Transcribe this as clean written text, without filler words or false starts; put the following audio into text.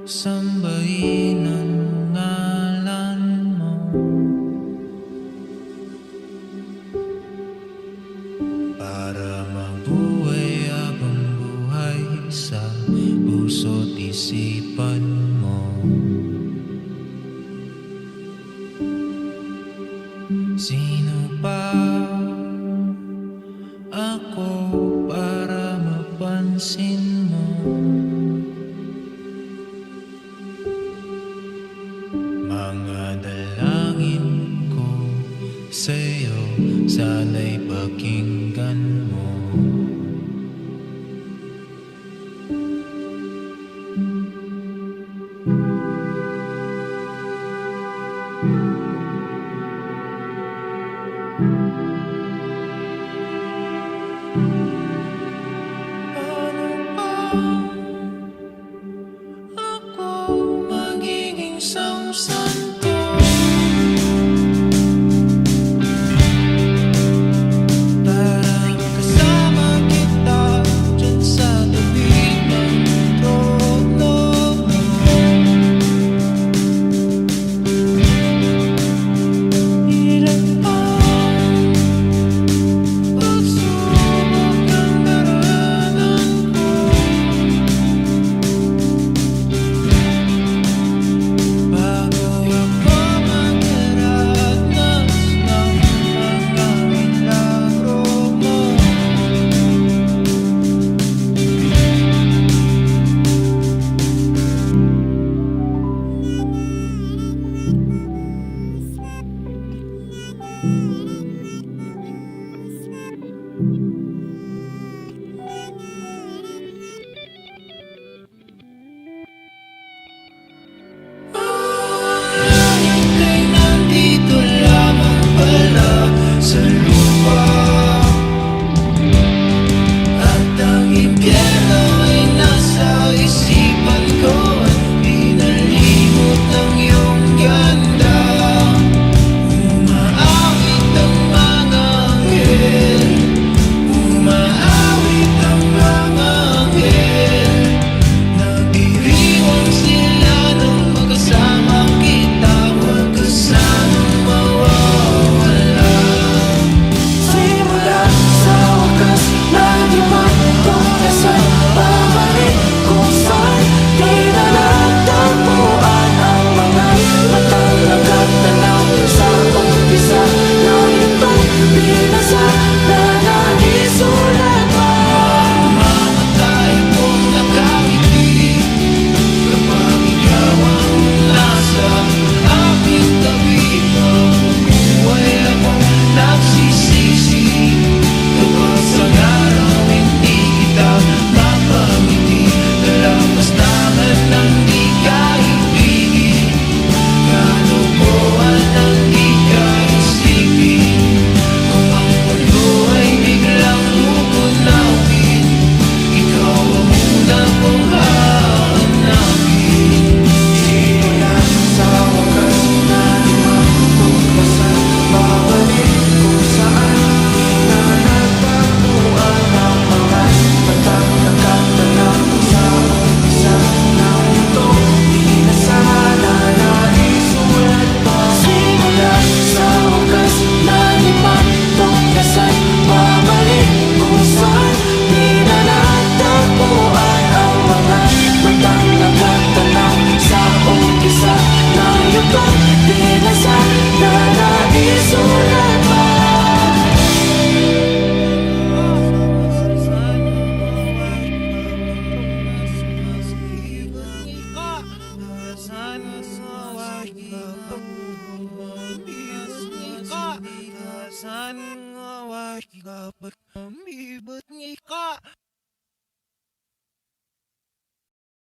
sambahin ang ngalan mo, para mabuhay habang buhay sa puso't isipan mo. Sino pa ako para mapansin mo? Mga dalangin ko sa'yo, sana'y pakinggan mo. Paano ba ako magiging samsanto? Para makasama kita dyan sa tabi ng trono mo. Ilan pa pagsubok ang daranan ko, bago ako magdaranas ng mga milagro mo. Langit ay nandito lamang pala sa lupa, at ang impyerno ay nasa isipan ko, at pinalimot ng iyong ganda. Umaawit ang mga anghel, umaawit ang mga anghel. Nagdiriwang sila nung magkasama kita, huwag ka sanang mawawala. Simula sa wakas, lagi man tungkasan, pabalik kung saan di na natagpuan ang mga matang nagtatanaw sa umpisa na itong binasa na naisulat pa. Mamatay kung nakangiti kapag ikaw ang nasa aking tabi. Mabubuhay akong nagsisisi kapag sa araw hindi kita mapangiti. Dalampastangan ng di ka ibigin, kalukuhan ng di ka isipin. Kung ang mundo ay biglang umunawin, ikaw ang una kong hahanapin. Simula sa wakas, lagi man tungkasan, pabalik kung saan di na natagpuan ang mga matang nagtatanaw sa umpisa na itong binasa na naisulat pa. Simula sa wakas, lagi man tungkasan, pabalik kung saan di na natagpuan ang mga matang nagtatanaw sa umpisa na itong binasa na naisulat pa. Sana nga